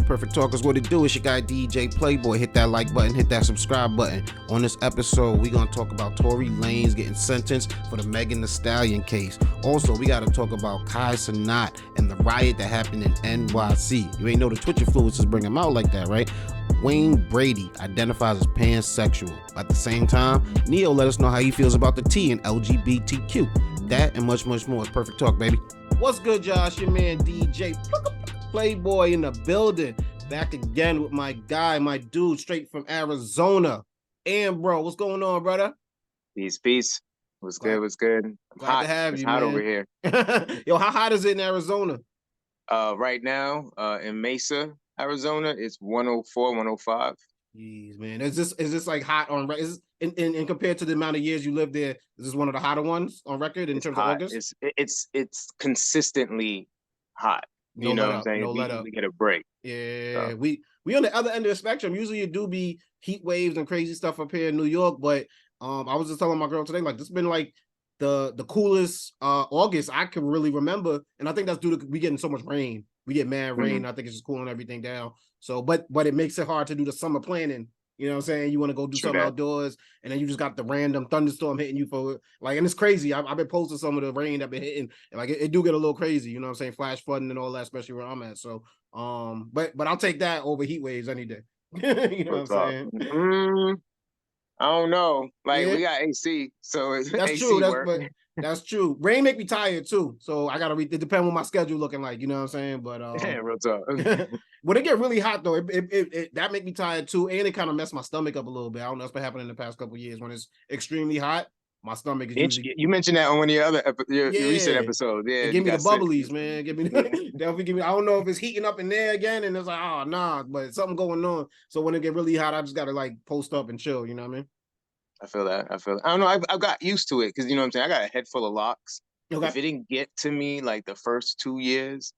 Perfect Talkers, what it do? It's your guy DJ Playboy. Hit that like button, hit that subscribe button. On this episode, we're going to talk about Tory Lanez getting sentenced for the Megan Thee Stallion case. Also, we got to talk about Cenat and the riot that happened in NYC. You ain't know the Twitch influencers bring him out like that, right? Brady identifies as pansexual. At the same time, NeYo let us know how he feels about the T in LGBTQ. That and much, much more. It's Perfect Talk, baby. What's good, Josh? Your man DJ Playboy in the building. Back again with my guy, my dude, straight from Arizona. AmBro, what's going on, brother? Peace. What's good? Glad to have you, hot man. over here. Yo, how hot is it in Arizona? Right now, in Mesa, Arizona, it's 104, 105. Jeez, man. Is this like hot on record? Is in compared to the amount of years you lived there, is this one of the hotter ones on record in terms of August? It's consistently hot. No you know let what I'm up, saying? no let up. We get a break. Yeah, So. we on the other end of the spectrum. Usually it do be heat waves and crazy stuff up here in New York, but I was just telling my girl today, like, this has been like the coolest August I can really remember, and I think that's due to we getting so much rain. We get mad rain. Mm-hmm. I think it's just cooling everything down. So, but it makes it hard to do the summer planning. You know what I'm saying? You want to go do something outdoors, and then you just got the random thunderstorm hitting you for like, and it's crazy. I've been posting some of the rain that been hitting, and like it do get a little crazy. You know what I'm saying? Flash flooding and all that, especially where I'm at. So, but I'll take that over heat waves any day. You know what I'm saying? I don't know. Like, yeah. We got AC, so it's that's AC true. That's true. Rain make me tired too, so I gotta it depends on my schedule looking like. You know what I'm saying? But yeah, real talk. When it get really hot though, it that make me tired too, and it kind of mess my stomach up a little bit. I don't know what's been happening in the past couple of years. When it's extremely hot, my stomach is usually. You mentioned that on one of your other your recent episodes. Yeah, give me the bubblies, man. Give me definitely give me. I don't know if it's heating up in there again, and it's like, oh nah, but something going on. So when it get really hot, I just gotta like post up and chill. You know what I mean? I feel that. I don't know. I've got used to it because you know what I'm saying. I got a head full of locks. Okay. If it didn't get to me like the first 2 years,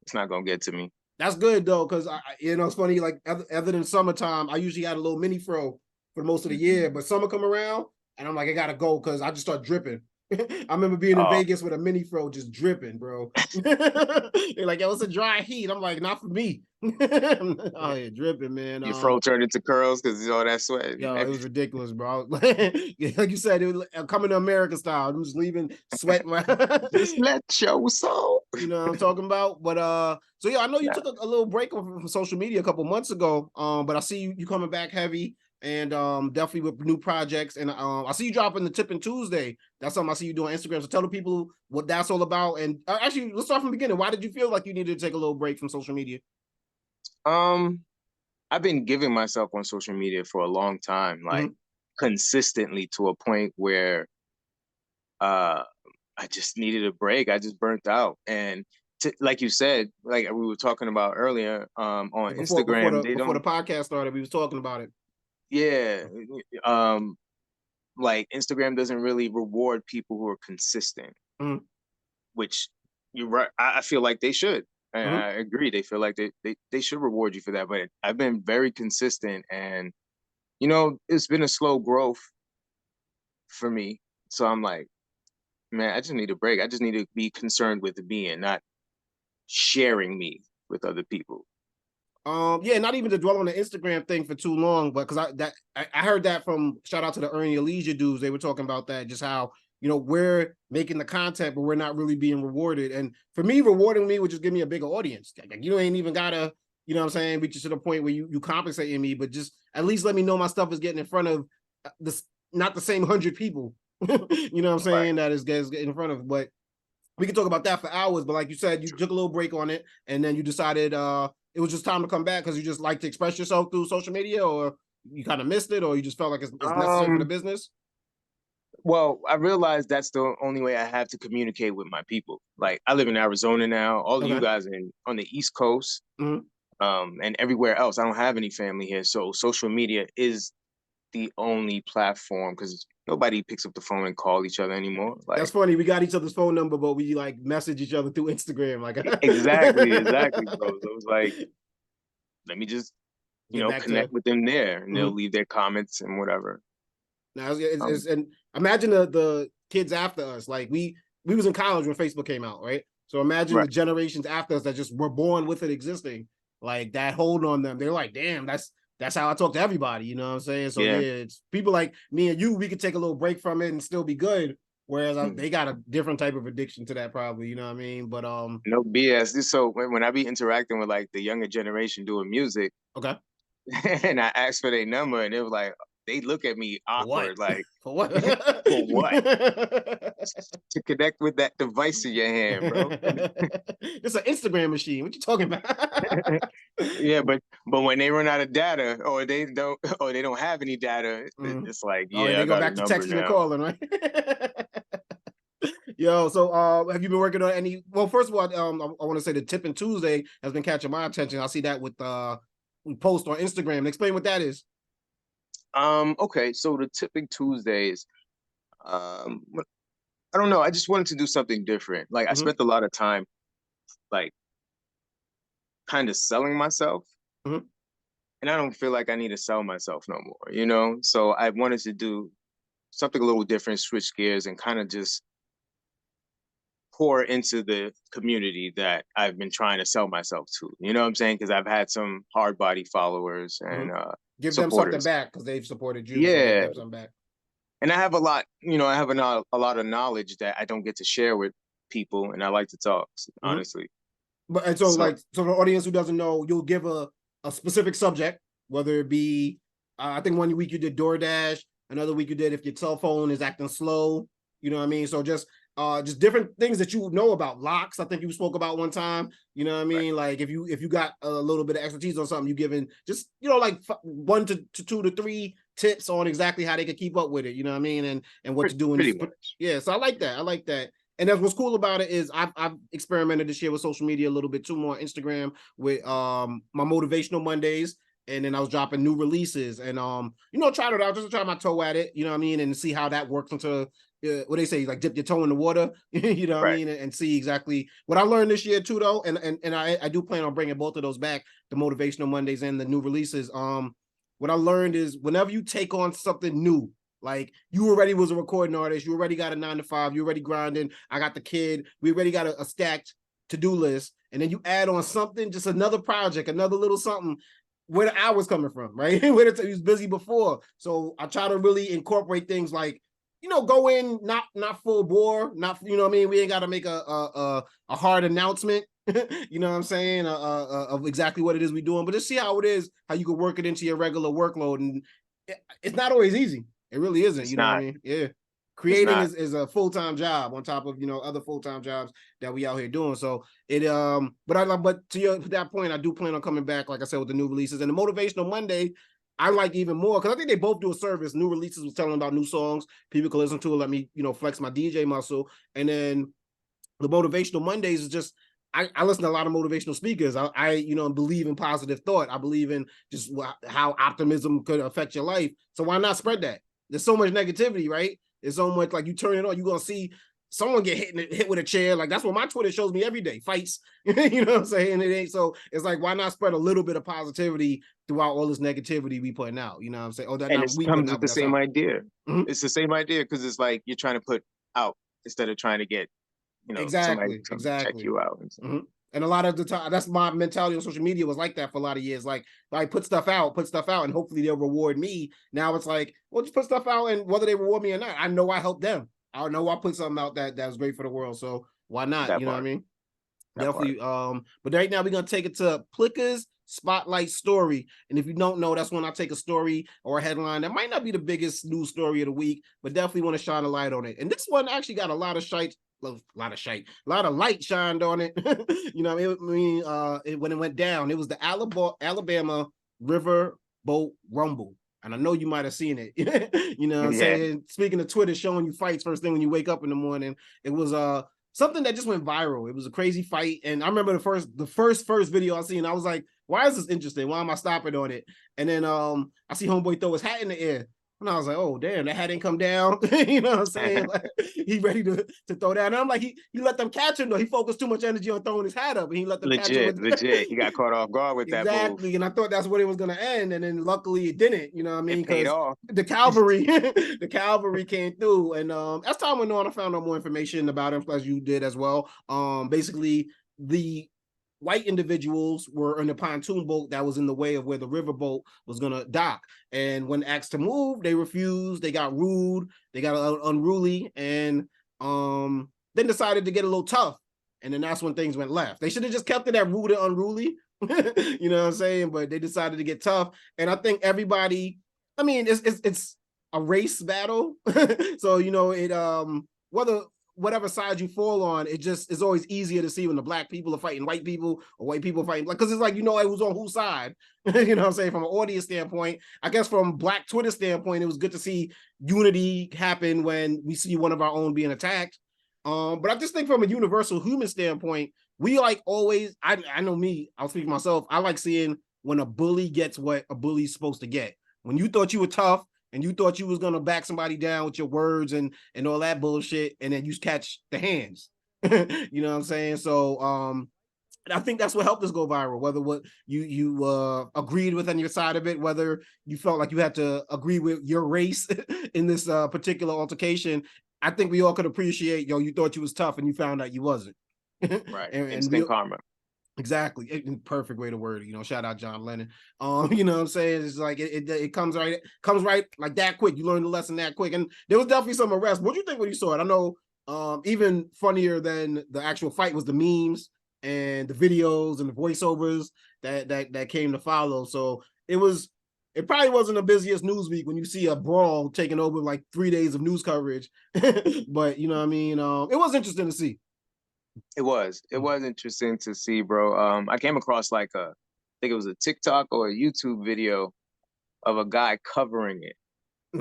it's not gonna get to me. That's good though, because it's funny. Like other than summertime, I usually had a little mini fro for most of the year, but summer come around and I'm like, I gotta go because I just start dripping. I remember being in Vegas with a mini fro just dripping, bro. They're like, yo, it's a dry heat. I'm like, not for me. Oh yeah, dripping, man. Your fro turned into curls because all that sweat. Yo, it was ridiculous, bro. Like you said, it was coming to America style. I'm just leaving sweat. Just let show soul. You know what I'm talking about? But so yeah, I know you took a little break from social media a couple months ago. But I see you coming back heavy and definitely with new projects. And I see you dropping the Tipping Tuesday. That's something I see you doing on Instagram. So tell the people what that's all about. And actually, let's start from the beginning. Why did you feel like you needed to take a little break from social media? I've been giving myself on social media for a long time, like consistently to a point where I just needed a break. I just burnt out. And like you said, like we were talking about earlier on Instagram. Before the podcast started, we was talking about it. Yeah. Like Instagram doesn't really reward people who are consistent, which you're right. I feel like they should. I agree. They feel like they should reward you for that. But I've been very consistent, and it's been a slow growth for me. So I'm like, man, I just need a break. I just need to be concerned with me and not sharing me with other people. Yeah, not even to dwell on the Instagram thing for too long, but because I heard that from shout out to the Earn Your Leisure dudes. They were talking about that, just how we're making the content, but we're not really being rewarded. And for me, rewarding me would just give me a bigger audience. Like, you ain't even gotta, you know what I'm saying, reach to the point where you compensating me, but just at least let me know my stuff is getting in front of not the same 100 people. You know what I'm saying? Right. That is getting in front of. But we can talk about that for hours. But like you said, you took a little break on it, and then you decided it was just time to come back because you just like to express yourself through social media, or you kind of missed it, or you just felt like it's necessary for the business. Well, I realized that's the only way I have to communicate with my people. Like, I live in Arizona now. All of you guys on the East Coast, and everywhere else. I don't have any family here, so social media is the only platform because nobody picks up the phone and call each other anymore. Like, that's funny. We got each other's phone number, but we like message each other through Instagram. Like exactly, bro. So it was like, let me just connect with them there, and they'll leave their comments and whatever. Now, and imagine the kids after us. Like we was in college when Facebook came out, right? So imagine the generations after us that just were born with it existing. like that hold on them. They're like, damn, that's how I talk to everybody. You know what I'm saying? So yeah, it's people like me and you. We could take a little break from it and still be good. Whereas they got a different type of addiction to that, probably. You know what I mean? But no BS. So when I be interacting with like the younger generation doing music, okay, and I asked for their number, and it was like they look at me awkward, like for what? for what? To connect with that device in your hand, bro. It's an Instagram machine. What you talking about? Yeah, but when they run out of data, or they don't have any data, it's like, yeah, they go back to texting and calling, right? Yo, so have you been working on any? Well, first of all, I want to say the Tipping Tuesday has been catching my attention. I see that with we post on Instagram. Explain what that is. Okay, so the Tipping Tuesdays, I don't know. I just wanted to do something different. Like I spent a lot of time, like, kind of selling myself, and I don't feel like I need to sell myself no more. You know, so I wanted to do something a little different, switch gears, and kind of just pour into the community that I've been trying to sell myself to. You know what I'm saying? Because I've had some hard body followers and give supporters. them something back because they've supported you. Yeah, so give them something back. And I have a lot. You know, I have a lot of knowledge that I don't get to share with people, and I like to talk. Honestly. But and so the audience who doesn't know, you'll give a specific subject, whether it be I think one week you did DoorDash, another week you did if your cell phone is acting slow. You know what I mean? So just different things that you know about locks. I think you spoke about one time. You know what I mean? Like if you got a little bit of expertise on something, you giving just like 1 to 2 to 3 tips on exactly how they could keep up with it. You know what I mean? And what to do. Yeah. So I like that. I like that. And that's what's cool about it is I've experimented this year with social media a little bit too, more Instagram with my motivational Mondays. And then I was dropping new releases and tried it out just to try my toe at it, you know what I mean, and see how that works into what they say, like dip your toe in the water, you know what I mean, and see exactly what I learned this year too, though. And I do plan on bringing both of those back, the motivational Mondays and the new releases. What I learned is whenever you take on something new, like you already was a recording artist, you already got a 9 to 5, you already grinding. I got the kid, we already got a stacked to-do list, and then you add on something, just another project, another little something. Where the hours coming from, right? Where he was busy before. So I try to really incorporate things like, go in, not full bore, not, you know what I mean? We ain't got to make a hard announcement, you know what I'm saying? Of exactly what it is we're doing, but just see how it is, how you can work it into your regular workload. And it's not always ease. It really isn't, you know what I mean? Yeah. Creating is a full-time job on top of other full-time jobs that we out here doing. So it but to that point, I do plan on coming back, like I said, with the new releases and the motivational Monday. I like even more because I think they both do a service. New releases was telling about new songs people can listen to, let me flex my DJ muscle, and then the motivational Mondays is just I listen to a lot of motivational speakers. I believe in positive thought. I believe in just how optimism could affect your life. So why not spread that? There's so much negativity, right? There's so much, like, you turn it on, you're gonna see someone get hit with a chair. Like, that's what my Twitter shows me every day, fights. You know what I'm saying? It ain't, so it's like, why not spread a little bit of positivity throughout all this negativity we putting out? You know what I'm saying? And it comes with the same idea. It's the same idea, because it's like you're trying to put out instead of trying to get somebody to check you out. And a lot of the time, that's my mentality on social media, was like that for a lot of years. Like put stuff out, and hopefully they'll reward me. Now it's like, well, just put stuff out, and whether they reward me or not, I know I helped them. I know I put something out that was great for the world. So why not? You know what I mean? Definitely. But right now we're gonna take it to Plicca's Spotlight Story. And if you don't know, that's when I take a story or a headline that might not be the biggest news story of the week, but definitely want to shine a light on it. And this one actually got a lot of light shined on it. When it went down, it was the Alabama River Boat Rumble. And I know you might have seen it. You know what I'm saying? Speaking of Twitter showing you fights first thing when you wake up in the morning, it was something that just went viral. It was a crazy fight. And I remember the first video I seen, I was like, why is this interesting? Why am I stopping on it? And then I see homeboy throw his hat in the air. And I was like, oh, damn, that hat didn't come down. You know what I'm saying? Like, he ready to throw down. And I'm like, he let them catch him, though. He focused too much energy on throwing his hat up, and he let them catch him. Legit. He got caught off guard with that move. Exactly. And I thought that's what it was going to end. And then luckily it didn't, you know what I mean? It paid off. The cavalry came through. And as time went on, I found out more information about him, as you did as well. Basically, the white individuals were in a pontoon boat that was in the way of where the riverboat was gonna dock. And when asked to move, they refused. They got rude. They got unruly, and then decided to get a little tough. And then that's when things went left. They should have just kept it at rude and unruly. You know what I'm saying? But they decided to get tough. And I think everybody, I mean, it's a race battle. So, you know, it whatever side you fall on, it's always easier to see when the black people are fighting white people or white people fighting, because it's like, you know, who's on whose side. You know what I'm saying? From an audience standpoint, I guess from Black Twitter standpoint, it was good to see unity happen when we see one of our own being attacked. But I just think from a universal human standpoint, we like always, I know me, I'll speak for myself, I like seeing when a bully gets what a bully's supposed to get. When you thought you were tough and you thought you was gonna back somebody down with your words and all that bullshit, and then you catch the hands. You know what I'm saying? So I think that's what helped us go viral, whether what you agreed with on your side of it, whether you felt like you had to agree with your race in this particular altercation. I think we all could appreciate, yo, you thought you was tough and you found out you wasn't. Right. Instant karma. Exactly. Perfect way to word it. You know, shout out John Lennon. You know what I'm saying? It's like it comes right like that quick. You learn the lesson that quick. And there was definitely some arrest. What do you think when you saw it? I know even funnier than the actual fight was the memes and the videos and the voiceovers that came to follow. So it probably wasn't the busiest news week when you see a brawl taking over like 3 days of news coverage. But you know what I mean? It was interesting to see. It was interesting to see, bro. I came across like I think it was a TikTok or a YouTube video of a guy covering it.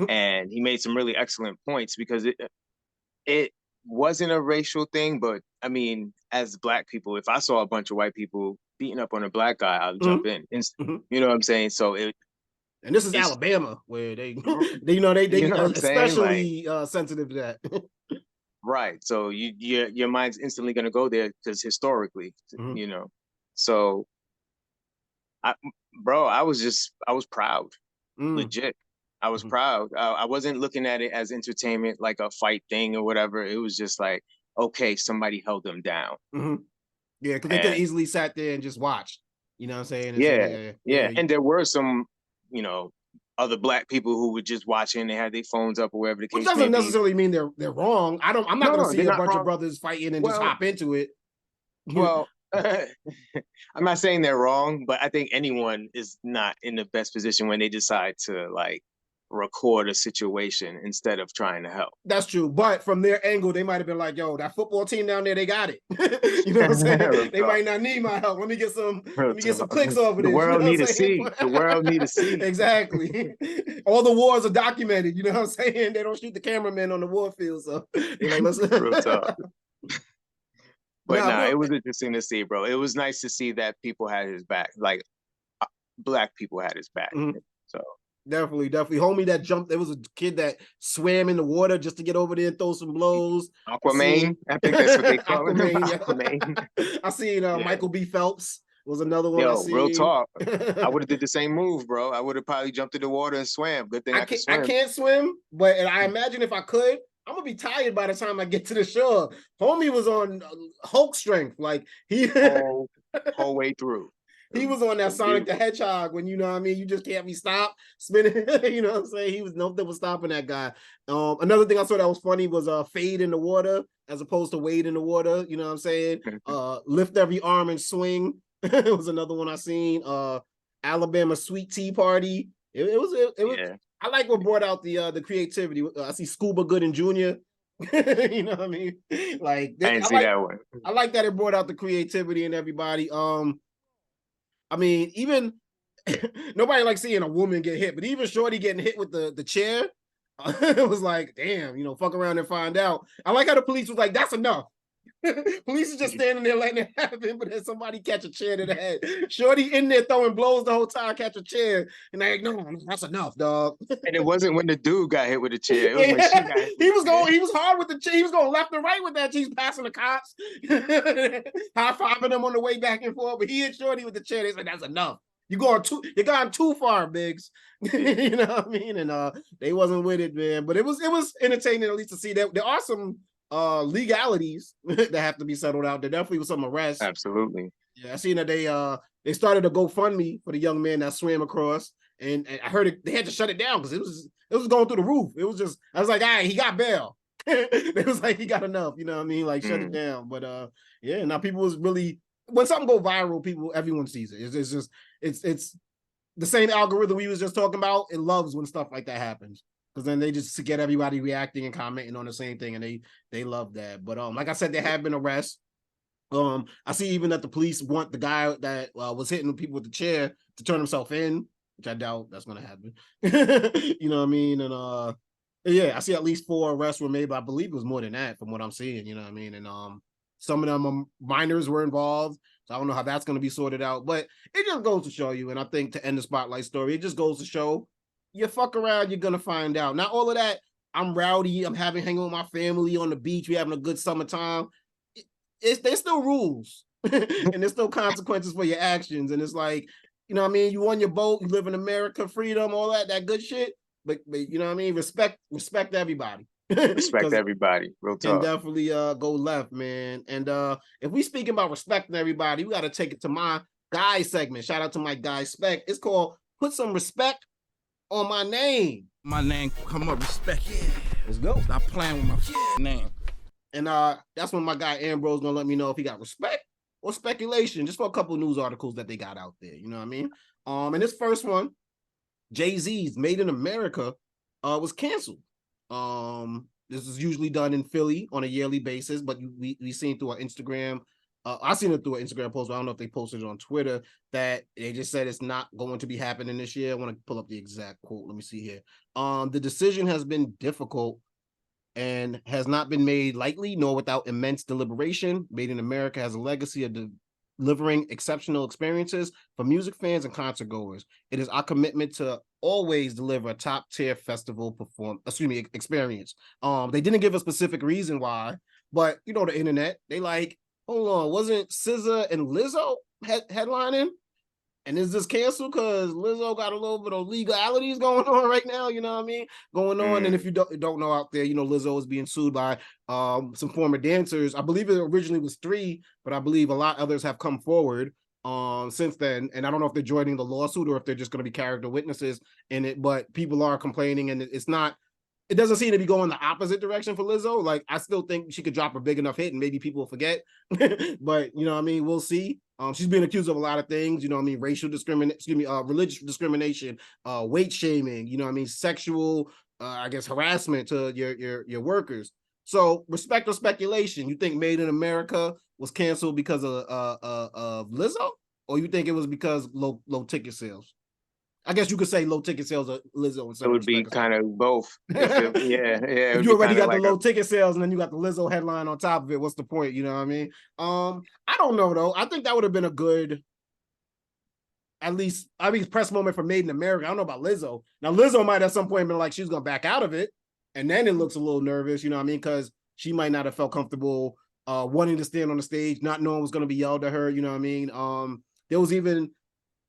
And he made some really excellent points, because it wasn't a racial thing, but I mean, as Black people, if I saw a bunch of white people beating up on a Black guy, I'll jump in instantly. You know what I'm saying? So and this is Alabama, where they you know they you know especially like, sensitive to that. Right. So your mind's instantly gonna go there, because historically, you know. So I was proud. Legit. I was proud. I wasn't looking at it as entertainment, like a fight thing or whatever. It was just like, okay, somebody held them down. Yeah, because they could easily sat there and just watched. You know what I'm saying? Yeah. And there were some, you know, other Black people who were just watching. They had their phones up or whatever the case. Which doesn't necessarily mean they're wrong. I'm not going to see a bunch of brothers fighting and just hop into it. Well, I'm not saying they're wrong, but I think anyone is not in the best position when they decide to like record a situation instead of trying to help. That's true. But from their angle, they might have been like, yo, that football team down there, they got it. You know what I'm saying? They might not need my help. Let me get some clicks over this. The world need to see. The world need to see. Exactly. All the wars are documented. You know what I'm saying? They don't shoot the cameraman on the war field. So they're like, listen. Real talk. But it was interesting to see, bro. It was nice to see that people had his back. Like Black people had his back. So Definitely. Homie that jumped, there was a kid that swam in the water just to get over there and throw some blows. Aquaman, I think that's what they call him. Aquaman. I seen Michael B. Phelps was another one. Yo, real talk. I would have did the same move, bro. I would have probably jumped in the water and swam. Good thing I can swim. I can't swim, but I imagine if I could, I'm gonna be tired by the time I get to the shore. Homie was on Hulk strength, like he whole way through. He was on that Sonic the Hedgehog when, you know what I mean, you just can't be stopped spinning. You know what I'm saying? He was nothing was stopping that guy. Another thing I saw that was funny was fade in the water as opposed to wade in the water. You know what I'm saying? Lift every arm and swing. It was another one I seen. Alabama sweet tea party. It was. Yeah. I like what brought out the creativity. I see Scuba Gooding Jr. You know what I mean? Like I didn't see that one. I like that it brought out the creativity in everybody. I mean, even nobody likes seeing a woman get hit, but even Shorty getting hit with the chair, it was like, damn, you know, fuck around and find out. I like how the police was like, that's enough. Police is just standing there letting it happen, but then somebody catch a chair to the head. Shorty in there throwing blows the whole time, catch a chair, and they're like, no, that's enough, dog. And it wasn't when the dude got hit with the chair. It was when she got hit. He was hard with the chair. He was going left and right with that. He's passing the cops, high-fiving them on the way back and forth. But he hit Shorty with the chair. They said, that's enough. You're going too far, Biggs. You know what I mean? And they wasn't with it, man. But it was entertaining at least to see that there are some legalities that have to be settled out. There definitely was some arrests. Absolutely. Yeah, I seen that they started a GoFundMe for the young man that swam across, and I heard they had to shut it down because it was going through the roof. It was just I was like, all right, he got bail. It was like he got enough, you know what I mean? Like shut it down. But yeah, now people was really when something go viral, everyone sees it. It's just it's the same algorithm we was just talking about. It loves when stuff like that happens. Because then they just get everybody reacting and commenting on the same thing, and they love that. But like I said, there have been arrests. I see even that the police want the guy that was hitting people with the chair to turn himself in, which I doubt that's gonna happen. You know what I mean? And yeah, I see at least 4 arrests were made, but I believe it was more than that from what I'm seeing. You know what I mean? And some of them minors were involved, so I don't know how that's gonna be sorted out. But it just goes to show you, and I think to end the spotlight story, it just goes to show you fuck around, you're gonna find out. Not all of that. I'm rowdy. I'm hanging with my family on the beach. We're having a good summertime. There's still rules and there's still consequences for your actions. And it's like, you know what I mean? You on your boat, you live in America, freedom, all that good shit. But you know what I mean? Respect everybody. Respect everybody. Real talk. Can definitely go left, man. And if we speaking about respecting everybody, we got to take it to my guy segment. Shout out to my guy Spec. It's called Put Some Respect on My Name. My name come up, respect. Yeah. Let's go. Stop playing with my name. And that's when my guy AmBro's gonna let me know if he got respect or speculation, just for a couple of news articles that they got out there. You know what I mean? And this first one, Jay-Z's Made in America was canceled. This is usually done in Philly on a yearly basis, but we seen through our Instagram. I seen it through an Instagram post, but I don't know if they posted it on Twitter, that they just said it's not going to be happening this year. I want to pull up the exact quote. Let me see here. The decision has been difficult and has not been made lightly, nor without immense deliberation. Made in America has a legacy of delivering exceptional experiences for music fans and concert goers. It is our commitment to always deliver a top-tier festival experience. They didn't give a specific reason why, but you know the internet, they like, hold on, wasn't SZA and Lizzo headlining? And is this canceled because Lizzo got a little bit of legalities going on right now? You know what I mean? Going on. And if you don't know out there, you know, Lizzo is being sued by some former dancers. I believe it originally was 3, but I believe a lot others have come forward since then. And I don't know if they're joining the lawsuit or if they're just going to be character witnesses in it, but people are complaining, and it doesn't seem to be going the opposite direction for Lizzo. Like, I still think she could drop a big enough hit and maybe people will forget. But, you know what I mean? We'll see. She's being accused of a lot of things, you know what I mean? Racial discrimination, religious discrimination, weight shaming, you know what I mean? Sexual, I guess, harassment to your workers. So, respect or speculation, you think Made in America was canceled because of Lizzo? Or you think it was because low ticket sales? I guess you could say low ticket sales of Lizzo. It would be kind of both. Yeah. If you already got the low ticket sales and then you got the Lizzo headline on top of it, what's the point? You know what I mean? I don't know though. I think that would have been a good, at least, press moment for Made in America. I don't know about Lizzo. Now Lizzo might at some point been like she's gonna back out of it, and then it looks a little nervous. You know what I mean? Because she might not have felt comfortable wanting to stand on the stage, not knowing what's gonna be yelled at her. You know what I mean? There was even,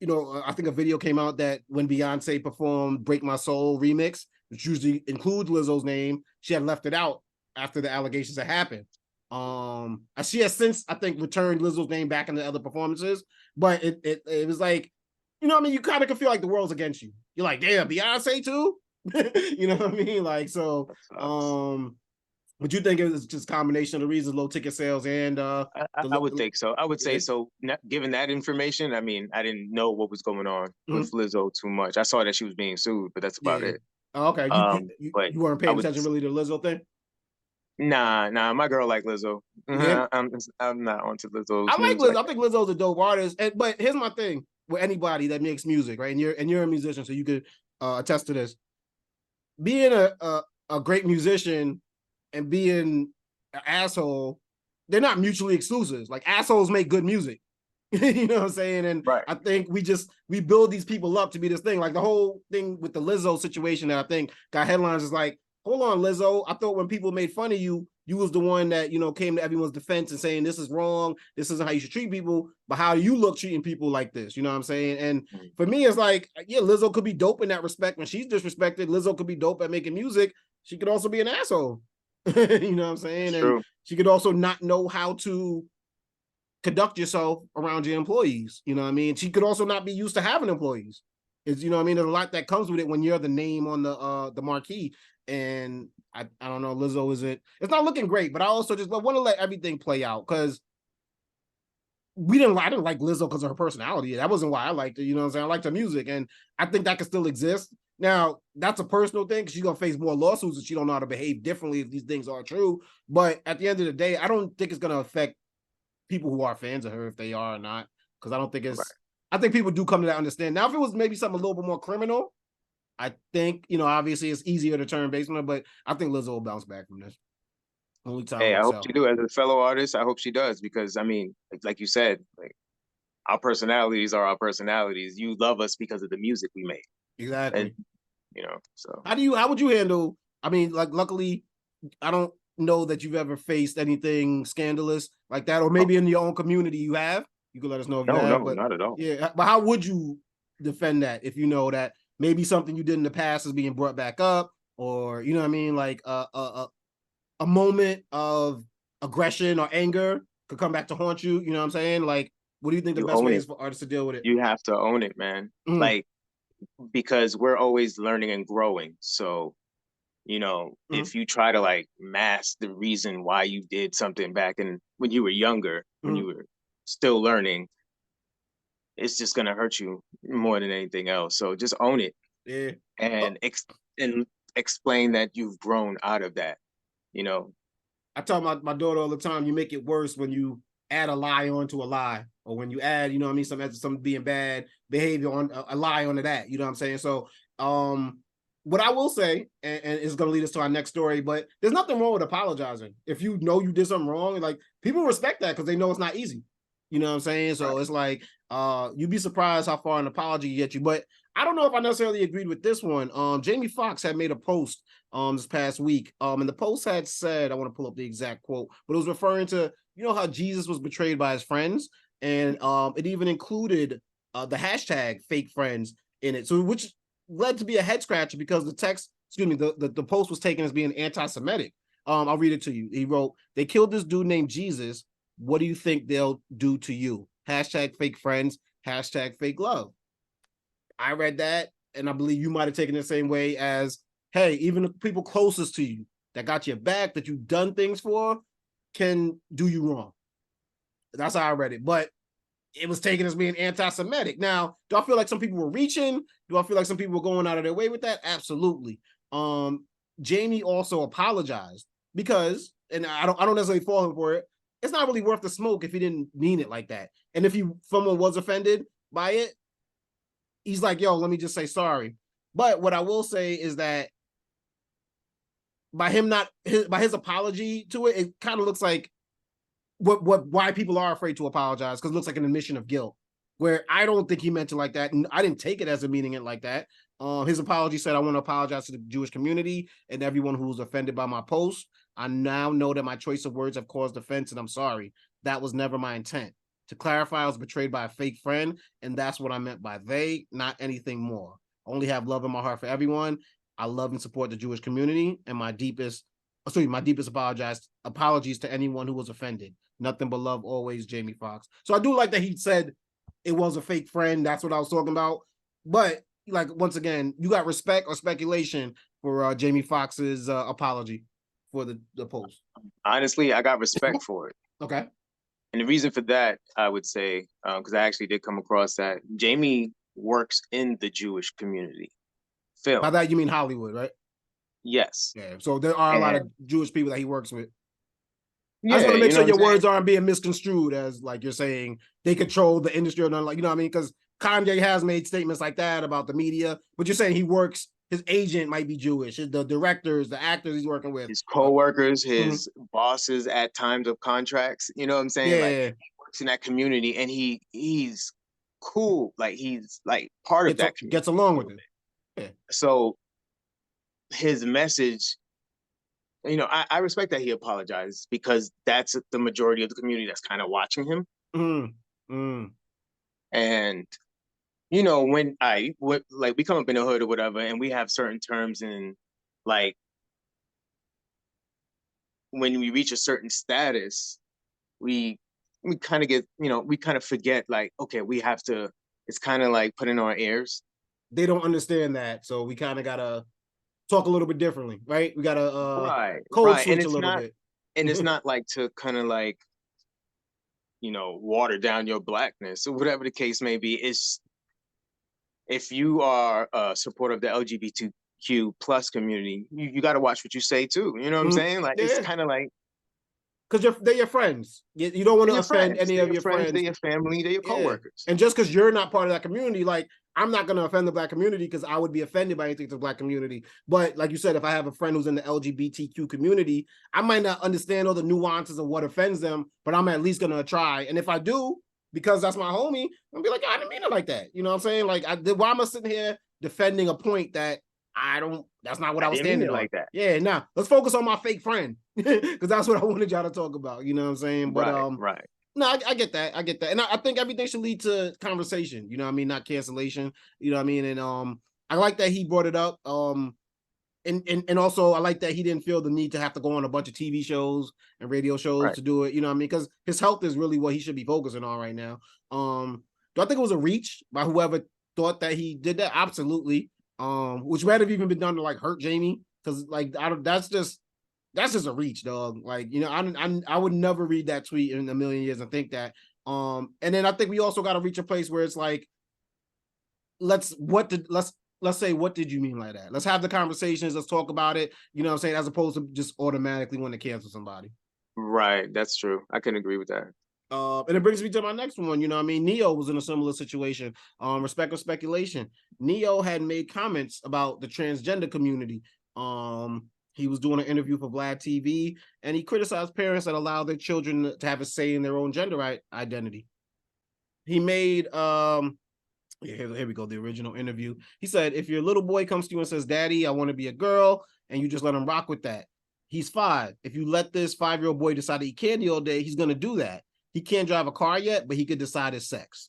you know, I think a video came out that when Beyonce performed Break My Soul remix, which usually includes Lizzo's name, she had left it out after the allegations had happened. She has since, I think, returned Lizzo's name back into other performances, but it was like, you know what I mean? You kind of can feel like the world's against you. You're like, damn, Beyonce too? You know what I mean? Like, so, but you think it was just a combination of the reasons, low ticket sales and I would think so. I would say so. Given that information, I mean, I didn't know what was going on with Lizzo too much. I saw that she was being sued, but that's about it. Oh, okay. You weren't paying attention really to the Lizzo thing? Nah, my girl like Lizzo. Yeah. I'm not onto Lizzo. I like Lizzo. I think Lizzo's a dope artist. But here's my thing with anybody that makes music, right? And you're a musician, so you could attest to this. Being a great musician and being an asshole, they're not mutually exclusive. Like, assholes make good music. You know what I'm saying? And right. I think we build these people up to be this thing. Like the whole thing with the Lizzo situation that I think got headlines is like, hold on, Lizzo. I thought when people made fun of you, you was the one that, you know, came to everyone's defense and saying this is wrong, this isn't how you should treat people, but how you look treating people like this, you know what I'm saying? And for me, it's like, yeah, Lizzo could be dope in that respect. When she's disrespected, Lizzo could be dope at making music. She could also be an asshole. You know what I'm saying? It's and true. She could also not know how to conduct yourself around your employees. You know what I mean? She could also not be used to having employees. It's, you know what I mean? There's a lot that comes with it when you're the name on the marquee. And I don't know, Lizzo it's not looking great, but I also just want to let everything play out, because I didn't like Lizzo because of her personality. That wasn't why I liked her. You know what I'm saying? I liked her music, and I think that could still exist. Now, that's a personal thing, because she's going to face more lawsuits if she don't know how to behave differently if these things are true. But at the end of the day, I don't think it's going to affect people who are fans of her, if they are or not, because I don't think it's, I think people do come to that understand. Now, if it was maybe something a little bit more criminal, I think, you know, obviously it's easier to turn base on her, but I think Lizzo will bounce back from this. Only time. Hey, I hope she do. As a fellow artist, I hope she does, because I mean, like you said, like, our personalities are our personalities. You love us because of the music we make. Exactly. And, you know, so how would you handle, I mean, like, luckily, I don't know that you've ever faced anything scandalous like that, or maybe in your own community you have. You can let us know if you have. No, but not at all. Yeah, but how would you defend that if you know that maybe something you did in the past is being brought back up, or, you know what I mean, like a moment of aggression or anger could come back to haunt you? You know what I'm saying? Like, what do you think the best way is for artists to deal with it? You have to own it, man. Like, because we're always learning and growing. So, you know, if you try to like mask the reason why you did something back when you were younger, when you were still learning, it's just gonna hurt you more than anything else. So just own it. Yeah. And explain that you've grown out of that, you know. I tell my daughter all the time, you make it worse when you add a lie onto a lie, or when you add, you know what I mean, some being bad behavior on a lie onto that. You know what I'm saying? So what I will say, and it's going to lead us to our next story, but there's nothing wrong with apologizing. If you know you did something wrong, like, people respect that because they know it's not easy. You know what I'm saying? So It's like, you'd be surprised how far an apology gets you. But I don't know if I necessarily agreed with this one. Jamie Foxx had made a post this past week. And the post had said, I want to pull up the exact quote, but it was referring to, you know, how Jesus was betrayed by his friends. And it even included the hashtag fake friends in it. So, which led to be a head scratcher, because the text, the post was taken as being anti-Semitic. I'll read it to you. He wrote, "They killed this dude named Jesus. What do you think they'll do to you? Hashtag fake friends, hashtag fake love." I read that, and I believe you might have taken it the same way as, hey, even the people closest to you that got your back, that you've done things for, can do you wrong. That's how I read it. But it was taken as being anti-Semitic. Now, do I feel like some people were reaching? Do I feel like some people were going out of their way with that? Absolutely. Jamie also apologized, because, and I don't necessarily fault him for it, it's not really worth the smoke if he didn't mean it like that. And if someone was offended by it, he's like, yo, let me just say sorry. But what I will say is that by his apology to it, it kind of looks like why people are afraid to apologize, because it looks like an admission of guilt, where I don't think he meant it like that, and I didn't take it as a meaning it like that. His apology said, "I want to apologize to the Jewish community and everyone who was offended by my post. I now know that my choice of words have caused offense, and I'm sorry. That was never my intent. To clarify, I was betrayed by a fake friend, and that's what I meant by they, not anything more. I only have love in my heart for everyone. I love and support the Jewish community, and my deepest apologies to anyone who was offended. Nothing but love always, Jamie Foxx." So I do like that he said it was a fake friend. That's what I was talking about. But, like, once again, you got respect or speculation for Jamie Foxx's apology for the post? Honestly, I got respect for it. Okay. And the reason for that, I would say, because I actually did come across that, Jamie works in the Jewish community. Film. By that, you mean Hollywood, right? Yes. Yeah. So there are a lot of Jewish people that he works with. Yeah, I just want to make sure your words aren't being misconstrued as, like, you're saying they control the industry or nothing, like, you know what I mean? Because Kanye has made statements like that about the media, but you're saying he works, his agent might be Jewish, the directors, the actors he's working with, his co-workers, his bosses at times of contracts, you know what I'm saying? Yeah. Like, he works in that community, and he's cool. Like, he's like part of that community. Gets along with it. Yeah. So his message, you know, I respect that he apologized, because that's the majority of the community that's kind of watching him. And, you know, when we come up in the hood or whatever, and we have certain terms, and like when we reach a certain status, we we kind of get, we kind of forget, like, okay, we have to, it's kind of like putting on airs. They don't understand that. So we kind of got to talk a little bit differently, right? We got to code switch a little bit. And it's not like to kind of like, water down your blackness or whatever the case may be. It's, if you are a supporter of the LGBTQ plus community, you got to watch what you say too. You know what I'm saying? Like, it's kind of like, because they're your friends. You don't want to offend any of your friends. They're your family. They're your coworkers. And just because you're not part of that community, like, I'm not going to offend the Black community because I would be offended by anything to the Black community. But like you said, if I have a friend who's in the LGBTQ community, I might not understand all the nuances of what offends them, but I'm at least going to try. And if I do, because that's my homie, I'm be like, I didn't mean it like that. You know what I'm saying? Like, why am I sitting here defending a point that that's not what I was standing on. Like that. Yeah, now let's focus on my fake friend because that's what I wanted y'all to talk about. You know what I'm saying? But right. No, I get that. I get that. And I think everything should lead to conversation, you know what I mean? Not cancellation, you know what I mean? And I like that he brought it up. And also I like that he didn't feel the need to have to go on a bunch of TV shows and radio shows to do it, you know what I mean? Because his health is really what he should be focusing on right now. Do I think it was a reach by whoever thought that he did that? Absolutely. Which might have even been done to like hurt Jamie, because like that's just a reach, dog. Like, I would never read that tweet in a million years and think that. And then I think we also got to reach a place where it's like, let's say, what did you mean by that? Let's have the conversations. Let's talk about it. You know what I'm saying? As opposed to just automatically want to cancel somebody. Right. That's true. I can agree with that. And it brings me to my next one. You know what I mean? NeYo was in a similar situation. Respect or speculation. NeYo had made comments about the transgender community. He was doing an interview for Vlad TV, and he criticized parents that allow their children to have a say in their own gender identity. He made, here we go, the original interview. He said, if your little boy comes to you and says, Daddy, I want to be a girl, and you just let him rock with that, he's 5. If you let this 5-year-old boy decide to eat candy all day, he's going to do that. He can't drive a car yet, but he could decide his sex.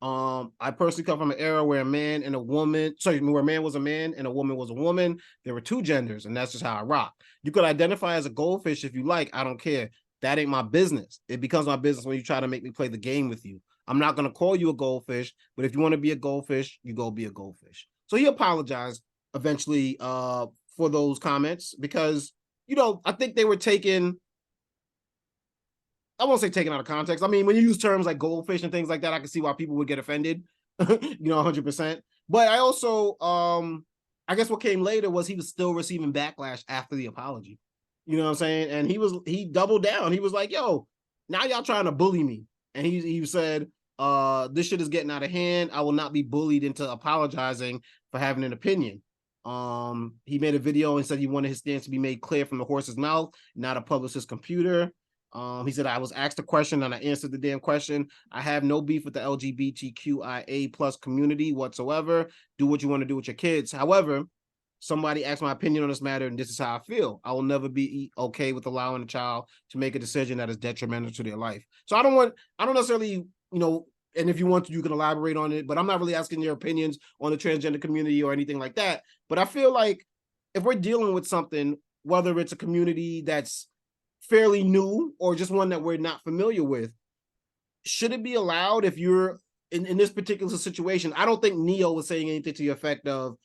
I personally come from an era where a man was a man and a woman was a woman. There were 2 genders, and that's just how I rock. You could identify as a goldfish if you like. I don't care. That ain't my business. It becomes my business when you try to make me play the game with you. I'm not going to call you a goldfish, but if you want to be a goldfish, you go be a goldfish. So he apologized eventually for those comments because, I think they were taken... I won't say taken out of context. I mean, when you use terms like goldfish and things like that, I can see why people would get offended, 100%. But I also, I guess what came later was he was still receiving backlash after the apology. You know what I'm saying? And he doubled down. He was like, yo, now y'all trying to bully me. And he said, this shit is getting out of hand. I will not be bullied into apologizing for having an opinion. He made a video and said he wanted his stance to be made clear from the horse's mouth, not a publicist's computer. He said, I was asked a question and I answered the damn question. I have no beef with the LGBTQIA plus community whatsoever. Do what you want to do with your kids. However, somebody asked my opinion on this matter, and this is how I feel. I will never be okay with allowing a child to make a decision that is detrimental to their life. So I don't necessarily, and if you want to, you can elaborate on it, but I'm not really asking your opinions on the transgender community or anything like that. But I feel like if we're dealing with something, whether it's a community that's fairly new or just one that we're not familiar with, should it be allowed if you're in this particular situation? I don't think NeYo was saying anything to the effect of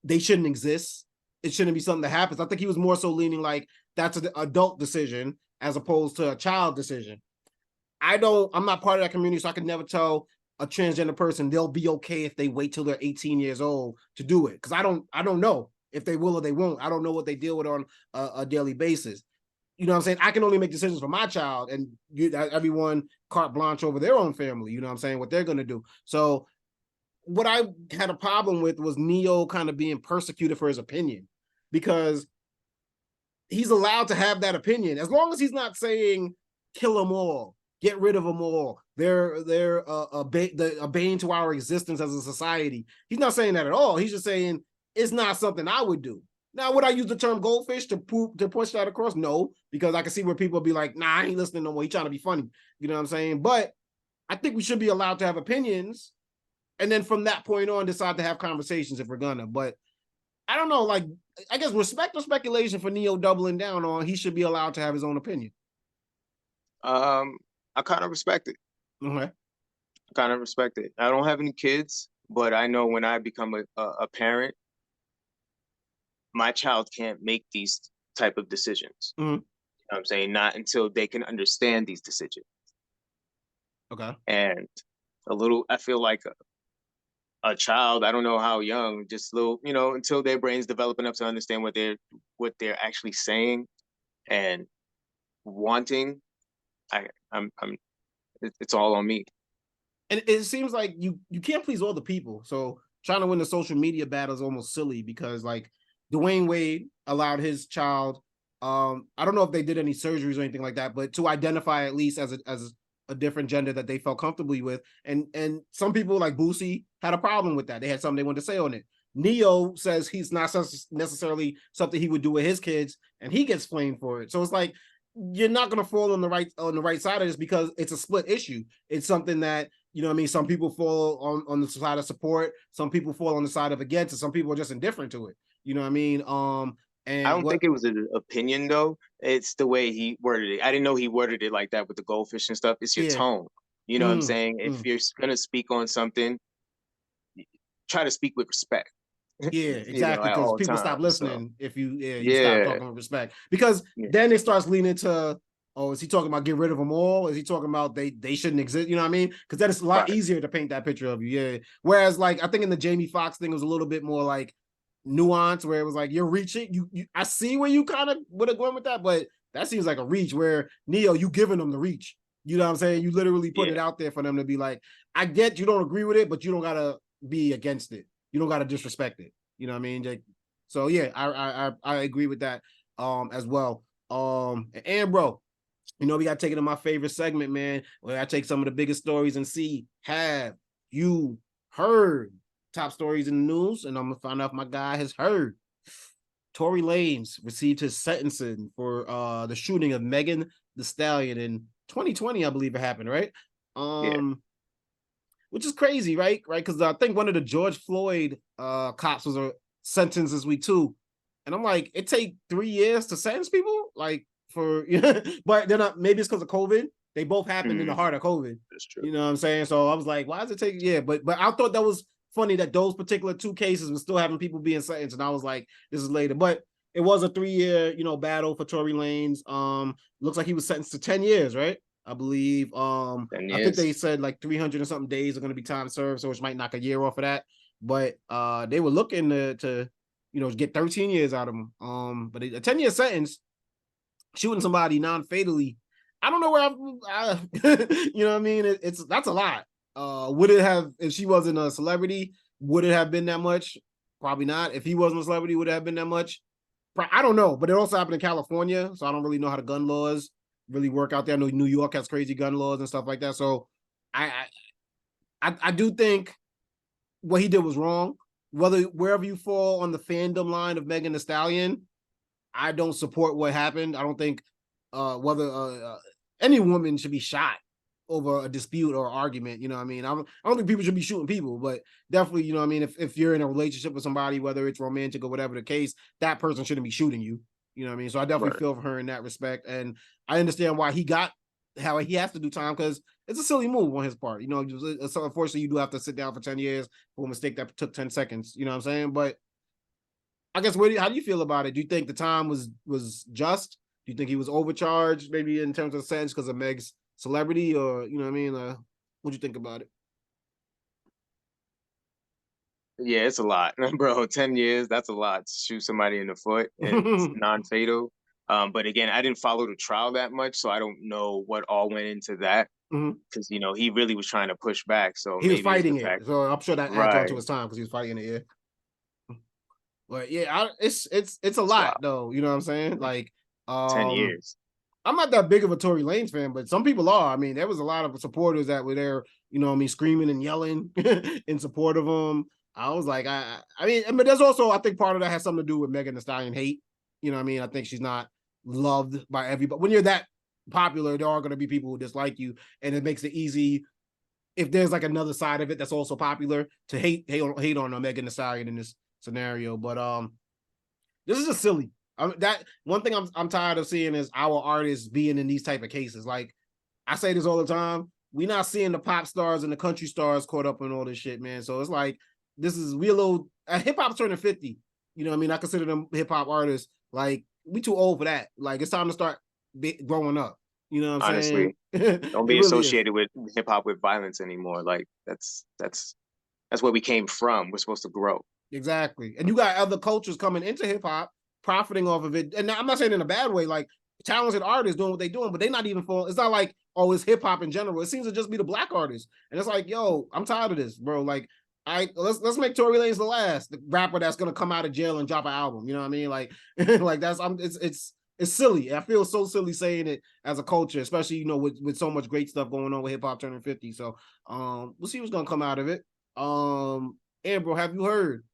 they shouldn't exist. It shouldn't be something that happens. I think he was more so leaning like that's an adult decision as opposed to a child decision. I'm not part of that community, so I could never tell a transgender person they'll be okay if they wait till they're 18 years old to do it. Because I don't know if they will or they won't. I don't know what they deal with on a daily basis. You know what I'm saying? I can only make decisions for my child, and everyone carte blanche over their own family. You know what I'm saying? What they're going to do. So what I had a problem with was NeYo kind of being persecuted for his opinion, because he's allowed to have that opinion as long as he's not saying kill them all, get rid of them all. They're a bane to our existence as a society. He's not saying that at all. He's just saying it's not something I would do. Now, would I use the term goldfish to push that across? No, because I can see where people be like, nah, I ain't listening no more. He's trying to be funny. You know what I'm saying? But I think we should be allowed to have opinions, and then from that point on, decide to have conversations if we're gonna. But I don't know, like, I guess respect or speculation for NeYo doubling down on he should be allowed to have his own opinion. I I kind of respect it. Okay. I kind of respect it. I don't have any kids, but I know when I become a parent, my child can't make these type of decisions. Mm-hmm. You know what I'm saying? Not until they can understand these decisions. Okay. And I feel like a child, I don't know how young, just little, you know, until their brains develop enough to understand what they're actually saying and wanting, it's all on me. And it seems like you can't please all the people. So trying to win the social media battle is almost silly because like Dwayne Wade allowed his child, I don't know if they did any surgeries or anything like that, but to identify at least as a different gender that they felt comfortably with. And some people like Boosie had a problem with that. They had something they wanted to say on it. NeYo says he's not necessarily something he would do with his kids, and he gets flamed for it. So it's like you're not going to fall on the right side of this because it's a split issue. It's something that, you know what I mean, some people fall on the side of support, some people fall on the side of against, and some people are just indifferent to it. You know what I mean? And I don't think it was an opinion though. It's the way he worded it. I didn't know he worded it like that with the goldfish and stuff. It's your tone. You know what I'm saying? If you're gonna speak on something, try to speak with respect. Yeah, exactly. Because people stop listening if you stop talking with respect. Because then it starts leaning to, oh, is he talking about get rid of them all? Is he talking about they shouldn't exist? You know what I mean? Because then it's a lot easier to paint that picture of you. Yeah. Whereas like I think in the Jamie Foxx thing was a little bit more like nuance, where it was like you're reaching. You I see where you kind of would have gone with that, but that seems like a reach. Where NeYo, you giving them the reach. You know what I'm saying? You literally put it out there for them to be like, I get you don't agree with it, but you don't gotta be against it. You don't gotta disrespect it. You know what I mean? Like, so yeah, I agree with that as well. And AmBro, you know, we got to take it to my favorite segment, man, where I take some of the biggest stories and see, have you heard top stories in the news? And I'm gonna find out if my guy has heard. Tory Lanez received his sentencing for the shooting of Megan Thee Stallion in 2020, I believe it happened, right? Which is crazy, right? Because I think one of the George Floyd cops was sentenced this week too. And I'm like, it take 3 years to sentence people? Like for, but they're not, maybe it's because of COVID. They both happened in the heart of COVID. That's true. You know what I'm saying? So I was like, why does it take, but I thought that was funny that those particular 2 cases were still having people being sentenced. And I was like, this is later. But it was a 3-year, battle for Tory Lanez. Looks like he was sentenced to 10 years, right? I believe. I think they said like 300 and something days are going to be time served, so which might knock a year off of that. But they were looking to get 13 years out of him. But a 10-year sentence, shooting somebody non-fatally. I don't know where you know what I mean? That's a lot. Would it have, if she wasn't a celebrity, would it have been that much? Probably not. If he wasn't a celebrity, would it have been that much? I don't know. But it also happened in California, so I don't really know how the gun laws really work out there. I know New York has crazy gun laws and stuff like that. So I do think what he did was wrong. Wherever you fall on the fandom line of Megan Thee Stallion, I don't support what happened. I don't think whether any woman should be shot over a dispute or argument. You know what I mean? I don't think people should be shooting people, but definitely, you know what I mean? If you're in a relationship with somebody, whether it's romantic or whatever the case, that person shouldn't be shooting you. You know what I mean? So I definitely feel for her in that respect. And I understand why how he has to do time, because it's a silly move on his part. So unfortunately, you do have to sit down for 10 years for a mistake that took 10 seconds. You know what I'm saying? But I guess, how do you feel about it? Do you think the time was just? Do you think he was overcharged, maybe in terms of sentence because of Meg's celebrity, or you know what I mean? What do you think about it? Yeah, it's a lot, bro. 10 years, that's a lot to shoot somebody in the foot and it's non-fatal. But again, I didn't follow the trial that much, so I don't know what all went into that. Because he really was trying to push back. So he was fighting it. So I'm sure that adds on to his time because he was fighting it. Yeah. But yeah, it's a lot though. You know what I'm saying? Like 10 years. I'm not that big of a Tory Lanez fan, but some people are. I mean, there was a lot of supporters that were there, screaming and yelling in support of him. I was like, I mean, but there's also, I think part of that has something to do with Megan Thee Stallion hate. You know what I mean? I think she's not loved by everybody. When you're that popular, there are going to be people who dislike you, and it makes it easy, if there's like another side of it that's also popular, to hate on Megan Thee Stallion in this scenario. But this is just silly. That one thing I'm tired of seeing is our artists being in these type of cases. Like, I say this all the time. We not seeing the pop stars and the country stars caught up in all this shit, man. So it's like we a little hip hop's turning 50. You know what I mean? I consider them hip hop artists. Like we too old for that. Like it's time to start growing up. You know what I'm Honestly, saying? don't be really associated with hip hop with violence anymore. Like that's where we came from. We're supposed to grow. Exactly. And you got other cultures coming into hip hop, profiting off of it. And I'm not saying in a bad way, like talented artists doing what they're doing, but they're not even it's not like, oh, it's hip hop in general. It seems to just be the black artists. And it's like, yo, I'm tired of this, bro. Like, let's make Tory Lanez the rapper that's gonna come out of jail and drop an album. You know what I mean? Like, like it's silly. I feel so silly saying it as a culture, especially, you know, with so much great stuff going on with hip hop turning 50. So we'll see what's gonna come out of it. AmBro, have you heard?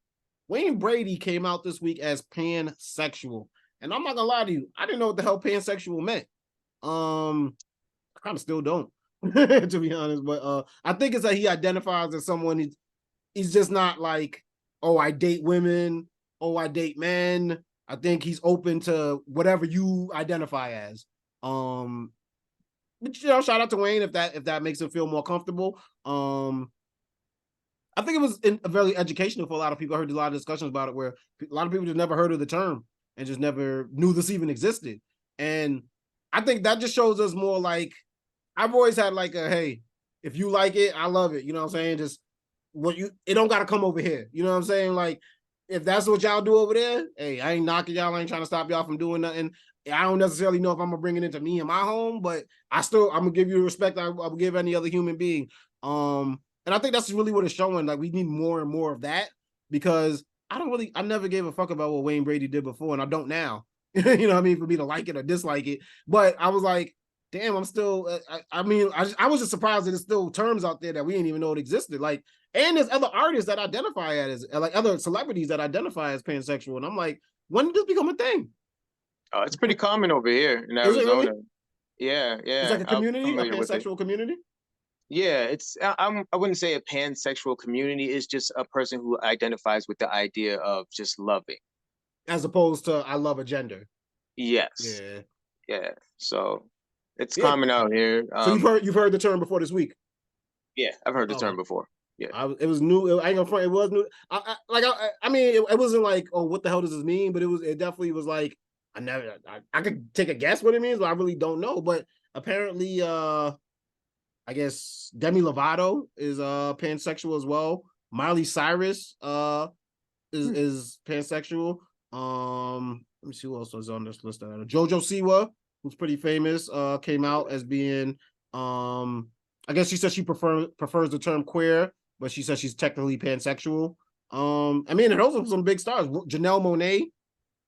Wayne Brady came out this week as pansexual. And I'm not gonna lie to you, I didn't know what the hell pansexual meant. I kind of still don't, to be honest. But I think it's that he identifies as someone. He's just not like, oh, I date women, oh, I date men. I think he's open to whatever you identify as. But you know, shout out to Wayne if that makes him feel more comfortable. I think it was very educational for a lot of people. I heard a lot of discussions about it where a lot of people just never heard of the term and just never knew this even existed. And I think that just shows us more like, I've always had like hey, if you like it, I love it. You know what I'm saying? Just it don't got to come over here. You know what I'm saying? Like, if that's what y'all do over there, hey, I ain't knocking y'all. I ain't trying to stop y'all from doing nothing. I don't necessarily know if I'm gonna bring it into me and my home, but I'm gonna give you the respect I would give any other human being. And I think that's really what it's showing. Like, we need more and more of that, because I never gave a fuck about what Wayne Brady did before, and I don't now. You know what I mean? For me to like it or dislike it. But I was like, damn, I'm still, I was just surprised that there's still terms out there that we didn't even know it existed. Like, and there's other artists that identify as, like other celebrities that identify as pansexual. And I'm like, when did this become a thing? Oh, it's pretty common over here in Arizona. Really? Yeah. It's like a community, a pansexual community? Yeah, I wouldn't say a pansexual community. It's just a person who identifies with the idea of just loving, as opposed to I love a gender. Yes. Yeah. So it's common out here. So you've heard the term before this week? Yeah, I've heard the term before. Yeah, it was new. I ain't gonna front. It was new. I mean, it wasn't like, oh, what the hell does this mean? But it definitely was like, I could take a guess what it means, but I really don't know. But apparently, I guess Demi Lovato is pansexual as well. Miley Cyrus is pansexual. Let me see who else was on this list. Jojo Siwa, who's pretty famous, came out as being I guess she said she prefers the term queer, but she says she's technically pansexual. I mean, and those are some big stars. Janelle Monáe,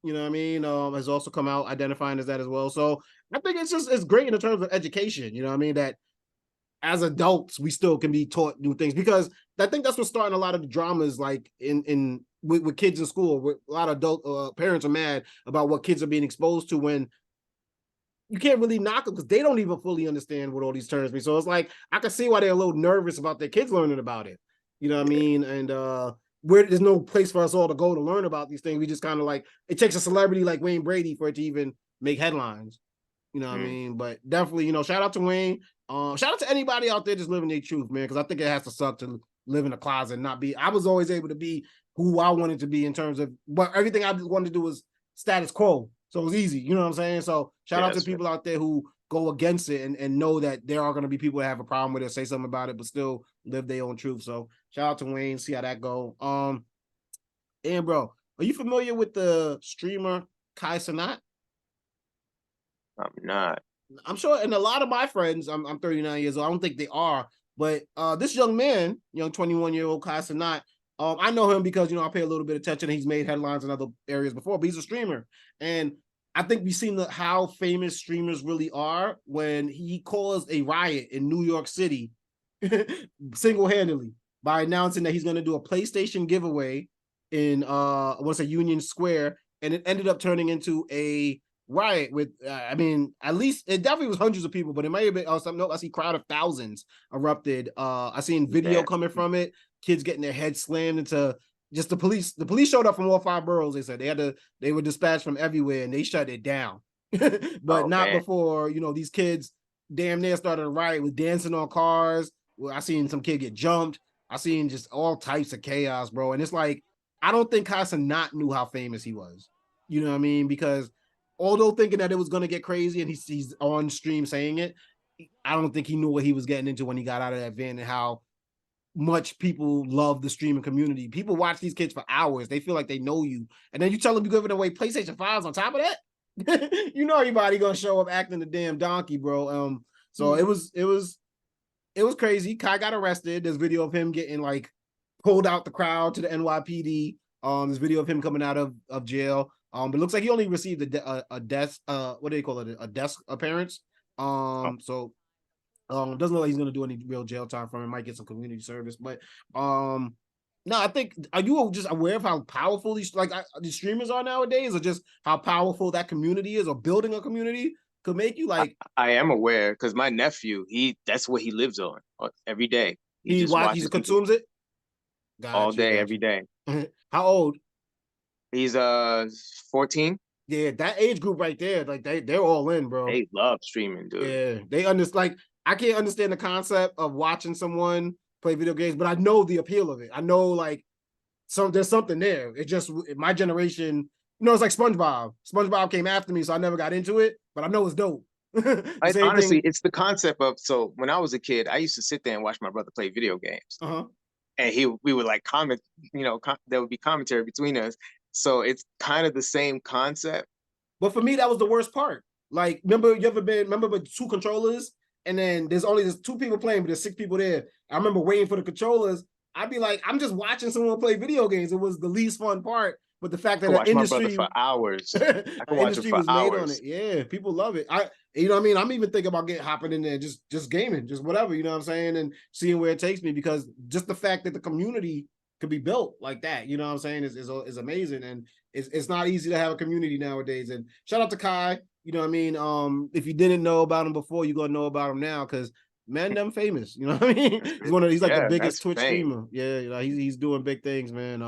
you know what I mean, has also come out identifying as that as well. So I think it's great in terms of education, you know what I mean, that as adults we still can be taught new things, because I think that's what's starting a lot of the dramas, like with kids in school, where a lot of adult parents are mad about what kids are being exposed to, when you can't really knock them because they don't even fully understand what all these terms mean. So it's like, I can see why they're a little nervous about their kids learning about it. You know what I mean? And where there's no place for us all to go to learn about these things. We just kind of like, it takes a celebrity like Wayne Brady for it to even make headlines. You know what I mean? But definitely, you know, shout out to Wayne. Shout out to anybody out there just living their truth, man, because I think it has to suck to live in a closet and not be. I was always able to be who I wanted to be in terms of, but everything I wanted to do was status quo. So it was easy, you know what I'm saying? So shout out to people out there who go against it and know that there are going to be people that have a problem with it, say something about it, but still live their own truth. So shout out to Wayne, see how that go. AmBro, are you familiar with the streamer Cenat? I'm not. I'm sure, and a lot of my friends, I'm 39 years old, I don't think they are, but this young man, young 21-year-old Cenat, I know him because, you know, I pay a little bit of attention. He's made headlines in other areas before, but he's a streamer. And I think we've seen how famous streamers really are when he caused a riot in New York City single-handedly by announcing that he's going to do a PlayStation giveaway in, I want to say Union Square. And it ended up turning into a riot with, I mean, at least it definitely was hundreds of people, but it may have been something. No, I see crowd of thousands erupted. I seen video coming from it. Kids getting their heads slammed into just the police. The police showed up from all 5 boroughs. They said they were dispatched from everywhere and they shut it down. But not before, you know, these kids damn near started a riot with dancing on cars. Well, I seen some kid get jumped. I seen just all types of chaos, bro. And it's like, I don't think Cenat knew how famous he was. You know what I mean? Because although thinking that it was going to get crazy and he's on stream saying it, I don't think he knew what he was getting into when he got out of that van and how much people love the streaming community. People watch these kids for hours. They feel like they know you. And then you tell them you're giving away PlayStation 5s on top of that. You know everybody gonna show up acting the damn donkey, bro. So it was crazy. Kai got arrested. There's video of him getting like pulled out the crowd to the NYPD. There's video of him coming out of jail. But it looks like he only received a desk, what do they call it? A desk appearance. So doesn't look like he's gonna do any real jail time from it. Might get some community service, but no, I think, are you just aware of how powerful these streamers are nowadays, or just how powerful that community is, or building a community could make you like? I am aware because my nephew, that's what he lives on every day. He consumes it all day, every day. How old? He's 14. Yeah, that age group right there, like they're all in, bro. They love streaming, dude. Yeah, they understand. Like, I can't understand the concept of watching someone play video games, but I know the appeal of it. I know like there's something there. It just, my generation, it's like SpongeBob. SpongeBob came after me, so I never got into it, but I know it's dope. Honestly, it's the concept of, so when I was a kid, I used to sit there and watch my brother play video games. And we would like comment, there would be commentary between us. So it's kind of the same concept. But for me, that was the worst part. Like, remember with 2 controllers, and then there's 2 people playing, but there's 6 people there. I remember waiting for the controllers. I'd be like, I'm just watching someone play video games. It was the least fun part. But the fact that the industry for hours, I can watch it for hours. On it. Yeah, people love it. You know what I mean? I'm even thinking about hopping in there, just gaming, just whatever, you know what I'm saying, and seeing where it takes me, because just the fact that the community could be built like that, you know what I'm saying, is amazing, and it's not easy to have a community nowadays. And shout out to Kai, you know what I mean? If you didn't know about him before, you're gonna know about him now, because man, them famous, you know what I mean? He's like the biggest Twitch streamer. Yeah, he's doing big things, man.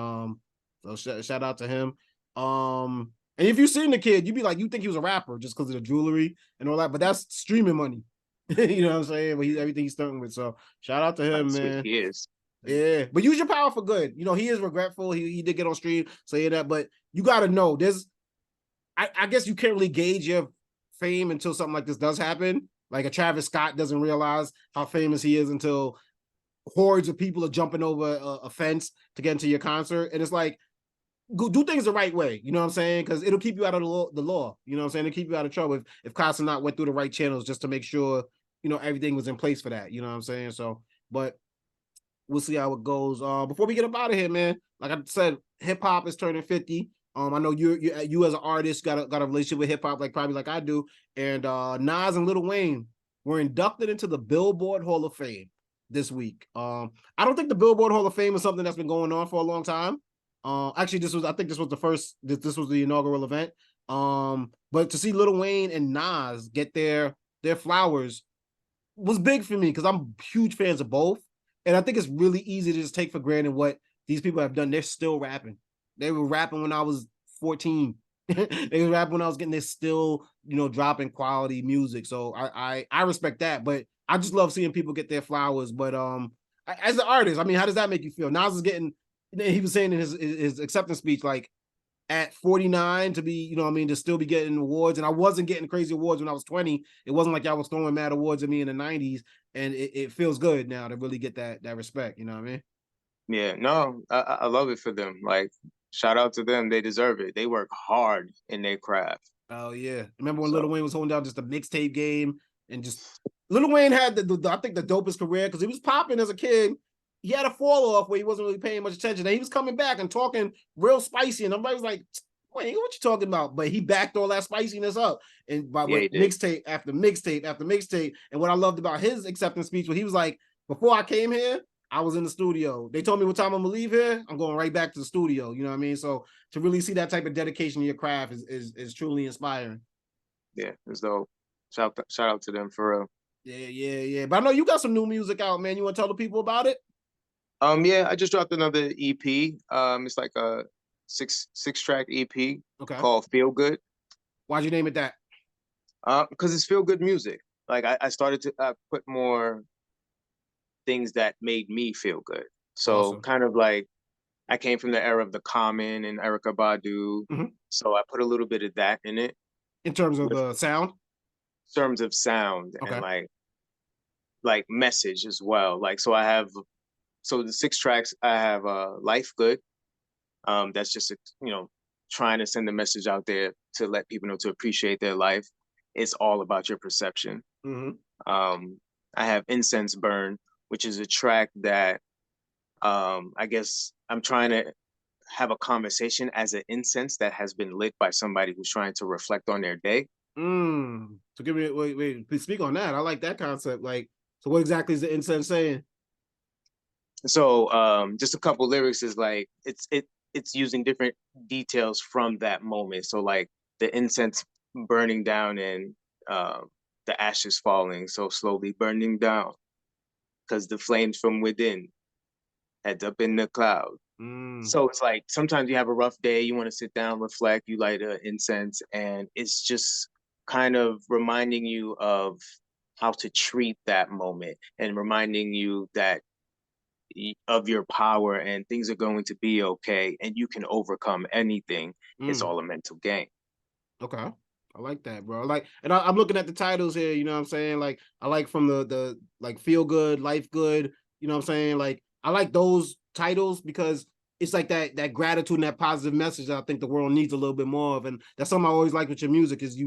So shout out to him. And if you've seen the kid, you'd be like, you think he was a rapper just because of the jewelry and all that, but that's streaming money. You know what I'm saying? But everything he's starting with. So shout out to him, man. He is. Yeah, but use your power for good. He is regretful. He did get on stream saying that, but you got to know I guess you can't really gauge your fame until something like this does happen. Like a Travis Scott doesn't realize how famous he is until hordes of people are jumping over a fence to get into your concert. And it's like, go do things the right way, you know what I'm saying? Because it'll keep you out of the law, you know what I'm saying? It'll keep you out of trouble if Cenat went through the right channels just to make sure, everything was in place for that, you know what I'm saying? So, but we'll see how it goes. Before we get up out of here, man, like I said, hip hop is turning 50. I know you as an artist got a relationship with hip hop, probably like I do. And Nas and Lil Wayne were inducted into the Billboard Hall of Fame this week. I don't think the Billboard Hall of Fame is something that's been going on for a long time. Actually, I think this was the inaugural event. But to see Lil Wayne and Nas get their flowers was big for me, because I'm huge fans of both. And I think it's really easy to just take for granted what these people have done. They're still rapping. They were rapping when I was 14. They were rapping when I was getting this, still, dropping quality music. So I respect that. But I just love seeing people get their flowers. But as an artist, I mean, how does that make you feel? Nas is getting, he was saying in his acceptance speech, like at 49 to be, to still be getting awards. And I wasn't getting crazy awards when I was 20. It wasn't like y'all was throwing mad awards at me in the 90s. And it feels good now to really get that respect. You know what I mean? Yeah, no, I love it for them. Like, shout out to them. They deserve it. They work hard in their craft. Oh yeah. Remember when Lil Wayne was holding down just a mixtape game, and just Lil Wayne had I think the dopest career, because he was popping as a kid. He had a fall off where he wasn't really paying much attention. And he was coming back and talking real spicy, and everybody was like, "Wait, what you talking about?" But he backed all that spiciness up, and by mixtape after mixtape after mixtape. And what I loved about his acceptance speech, where he was like, "Before I came here, I was in the studio. They told me what time I'm gonna leave here. I'm going right back to the studio." You know what I mean? So to really see that type of dedication to your craft is truly inspiring. Yeah, it's dope. Shout out to them for real. Yeah. But I know you got some new music out, man. You want to tell the people about it? Yeah, I just dropped another EP. It's like a six track EP called Feel Good. Why'd you name it that? Because it's feel good music. like I started to put more things that made me feel good. So Awesome. kind of like I came from the era of the Common and Erykah Badu. So I put a little bit of that in it. In terms of the sound? In terms of sound and like message as well. Like, so I have, so the 6 tracks, I have Life Good. That's just, trying to send a message out there to let people know to appreciate their life. It's all about your perception. I have Incense Burn, which is a track that I guess I'm trying to have a conversation as an incense that has been lit by somebody who's trying to reflect on their day. So give me, wait, please speak on that. I like that concept. Like, so what exactly is the incense saying? So just a couple lyrics is like, it's using different details from that moment. So like the incense burning down and the ashes falling, so slowly burning down because the flames from within heads up in the cloud. So it's like sometimes you have a rough day, you want to sit down, reflect, you light an incense, and it's just kind of reminding you of how to treat that moment and reminding you that of your power and things are going to be okay and you can overcome anything. It's all a mental game. Okay. I like that, bro. Like, and I'm looking at the titles here, you know what I'm saying? Like, I like from the like Feel Good, Life Good, you know what I'm saying? Like, I like those titles because it's like that gratitude and that positive message that I think the world needs a little bit more of. And that's something I always like with your music is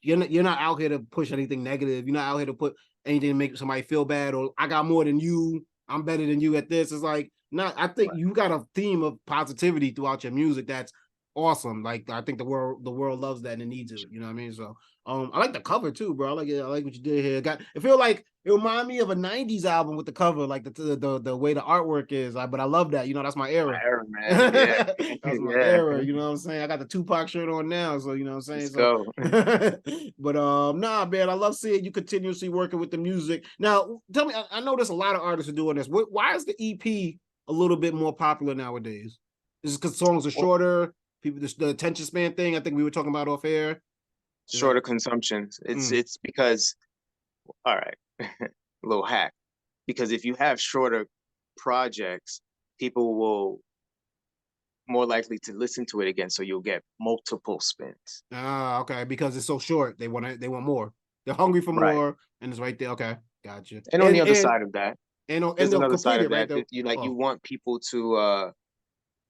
you're not out here to push anything negative. You're not out here to put anything to make somebody feel bad or I got more than you, I'm better than you at this. It's like, I think you got a theme of positivity throughout your music that's awesome. Like, I think the world loves that and it needs it. You know what I mean? So I like the cover too, bro. I like it. I like what you did here. It feel like it remind me of a 90s album with the cover, like the way the artwork is. But I love that. You know, that's my era. My era, man. Yeah. That's my era. You know what I'm saying? I got the Tupac shirt on now, so you know what I'm saying. Let's go. But nah, man, I love seeing you continuously working with the music. Now, tell me, I know there's a lot of artists are doing this. Why is the EP a little bit more popular nowadays? Is it because songs are shorter? People, the attention span thing, I think we were talking about off air. Shorter consumptions. It's because, all right, a little hack. Because if you have shorter projects, people will more likely to listen to it again. So you'll get multiple spins. Okay. Because it's so short. They want more. They're hungry for more, and it's right there. Okay, gotcha. And on the other side of that, there's another side of that. You want people to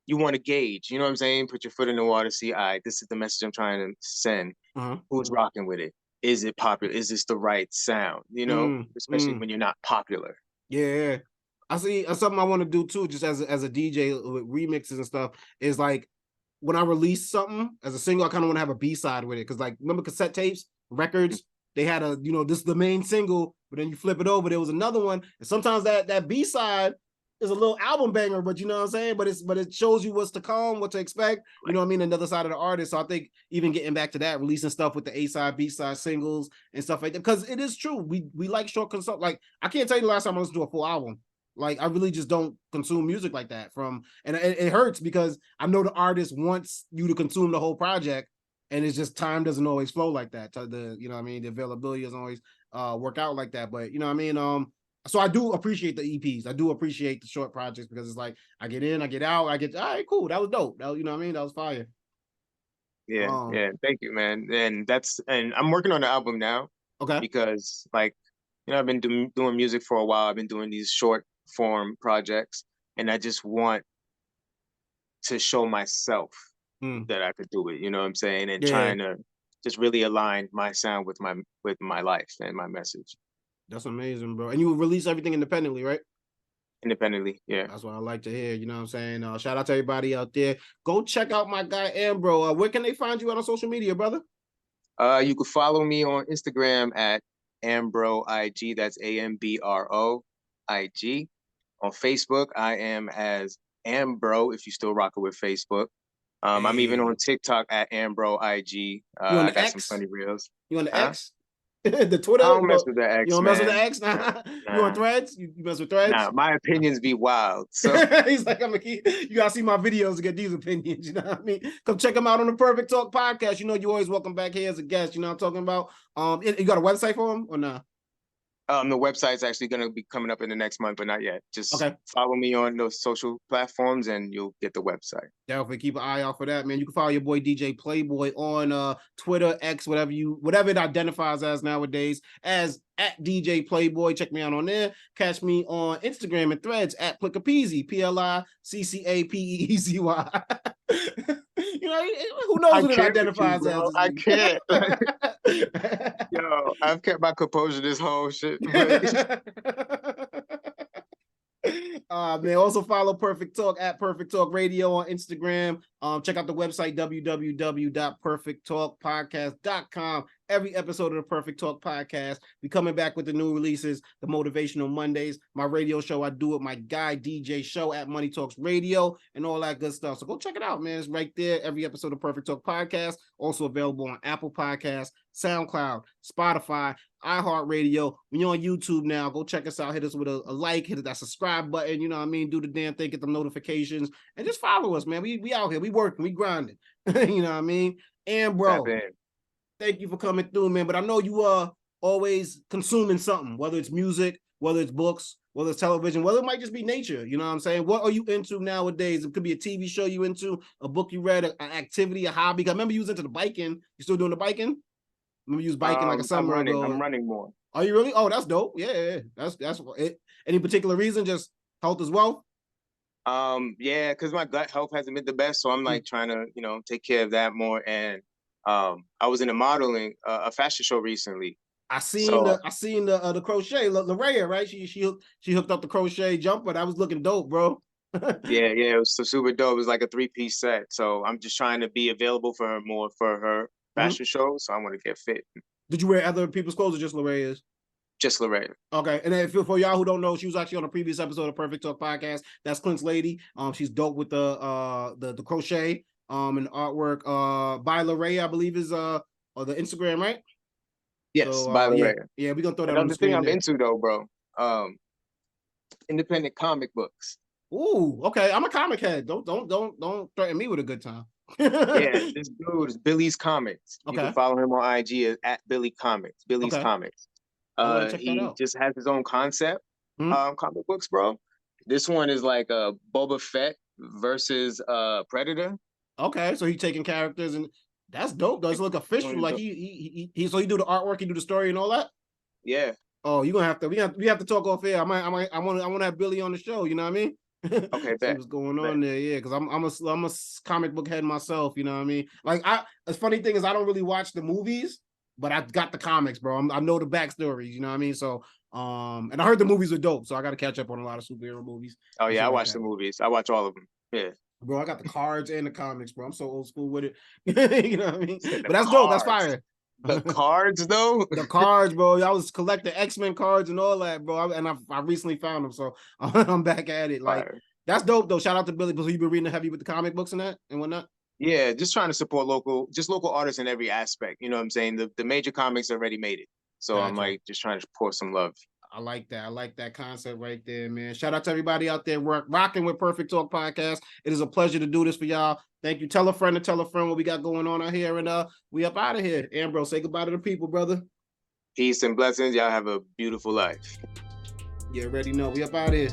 you want to gauge, you know what I'm saying? Put your foot in the water, see, all right, this is the message I'm trying to send. Who's rocking with it? Is it popular? Is this the right sound? You know, especially when you're not popular. Yeah. I see something I want to do too, just as a DJ with remixes and stuff, is like when I release something as a single, I kind of want to have a B-side with it. Cause like, remember cassette tapes, records, they had this is the main single, but then you flip it over, there was another one. And sometimes that B-side is a little album banger, but you know what I'm saying? But it shows you what's to come, what to expect, you know what I mean? Another side of the artist. So I think even getting back to that, releasing stuff with the A-side, B-side singles and stuff like that. Because it is true. We like short consult. Like, I can't tell you the last time I listened to a full album. Like, I really just don't consume music like that and it hurts because I know the artist wants you to consume the whole project, and it's just time doesn't always flow like that. You know what I mean? The availability doesn't always work out like that. But you know what I mean? So I do appreciate the EPs. I do appreciate the short projects because it's like I get in, I get out, all right, cool. That was dope. You know what I mean? That was fire. Yeah, thank you, man. And I'm working on the album now. Okay. Because like, I've been doing music for a while. I've been doing these short form projects, and I just want to show myself that I could do it. You know what I'm saying? And trying to just really align my sound with my life and my message. That's amazing, bro. And you release everything independently, right? Independently, yeah. That's what I like to hear. You know what I'm saying? Shout out to everybody out there. Go check out my guy AmBro. Where can they find you on social media, brother? You can follow me on Instagram at AmBro IG. That's AmBro IG. On Facebook, I am as AmBro. If you still rocking with Facebook, I'm even on TikTok at AmBro IG. You on the I got X? some funny reels. You on the X? The Twitter? I don't mess with the X. You don't mess with the X? Nah. You on Threads? You mess with Threads? Nah, my opinions be wild. So he's like, you gotta see my videos to get these opinions. You know what I mean? Come check them out on the Perfect Talk podcast. You know, you're always welcome back here as a guest. You know what I'm talking about? You got a website for him or not? The website's actually going to be coming up in the next month, but not yet. Just follow me on those social platforms and you'll get the website. Definitely keep an eye out for that, man. You can follow your boy DJ Playboy on Twitter, X, whatever it identifies as nowadays, as at DJ Playboy. Check me out on there. Catch me on Instagram and Threads at PLICCAPLAYBOY, PLICCAPEEZY. You know, who knows what it identifies as? I can't. Yo, I've kept my composure this whole shit. Man, also follow Perfect Talk at Perfect Talk Radio on Instagram. Check out the website www.perfecttalkpodcast.com. Every episode of the Perfect Talk podcast. We coming back with the new releases, the Motivational Mondays, my radio show I do with my guy DJ Show at Money Talks Radio, and all that good stuff. So go check it out, man. It's right there. Every episode of Perfect Talk podcast, also available on Apple Podcasts, SoundCloud, Spotify, iHeartRadio. When you're on YouTube now, go check us out. Hit us with a like, hit that subscribe button. You know what I mean? Do the damn thing, get the notifications, and just follow us, man. We out here, we working, we grinding. You know what I mean? And bro, thank you for coming through, man. But I know you are always consuming something, whether it's music, whether it's books, whether it's television, whether it might just be nature. You know what I'm saying? What are you into nowadays? It could be a TV show you into, a book you read, an activity, a hobby. I remember you was into the biking. You still doing the biking? Remember you was biking like a summer ago. I'm running more. Are you really? Oh, that's dope. Yeah. That's it. Any particular reason? Just health as well? Yeah, because my gut health hasn't been the best, so I'm like trying to, take care of that more. And I was in a modeling, a fashion show recently. I seen the crochet, Laraya, right? She hooked up the crochet jumper. That was looking dope, bro. yeah, it was super dope. It was like a 3-piece set. So I'm just trying to be available for her more for her fashion show. So I want to get fit. Did you wear other people's clothes or just Laraya's? Just Laraya. Okay, and then for y'all who don't know, she was actually on a previous episode of Perfect Talk podcast. That's Clint's lady. She's dope with the crochet and artwork. By Laraya, I believe is the Instagram, right? Yes, so, by Laraya. Yeah, we're gonna throw that on the screen. Another thing I'm into though, bro. Independent comic books. Ooh, okay. I'm a comic head. Don't threaten me with a good time. Yeah, this dude is Billy's Comics. You can follow him on IG at Billy Comics. Billy's Comics. He just has his own concept comic books, bro. This one is like a Boba Fett versus Predator. Okay, so he's taking characters, and that's dope. Does look official? Like he so he do the artwork, he do the story and all that. Yeah. Oh, you're gonna have to. We have to talk off air. I want to have Billy on the show. You know what I mean? Okay, see what's going on there, yeah, because I'm a comic book head myself, you know what I mean? Like the funny thing is I don't really watch the movies, but I got the comics, bro. I know the backstories, you know what I mean? So and I heard the movies are dope, so I got to catch up on a lot of superhero movies. Oh yeah, I watch the movies. I watch all of them. Yeah, bro, I got the cards and the comics, bro. I'm so old school with it. You know what I mean? But that's dope. That's fire. The cards though. The cards, bro. I was collecting X-Men cards and all that, bro. And I recently found them, so I'm back at it. Like that's dope though. Shout out to Billy. So you been reading heavy with the comic books and that and whatnot. Yeah, just trying to support local artists in every aspect. You know what I'm saying? The major comics already made it, so I'm like just trying to pour some love. I like that. I like that concept right there, man. Shout out to everybody out there rocking with Perfect Talk Podcast. It is a pleasure to do this for y'all. Thank you. Tell a friend to tell a friend what we got going on out here, and we up out of here. AmBro, say goodbye to the people, brother. Peace and blessings. Y'all have a beautiful life. You already know. We up out of here.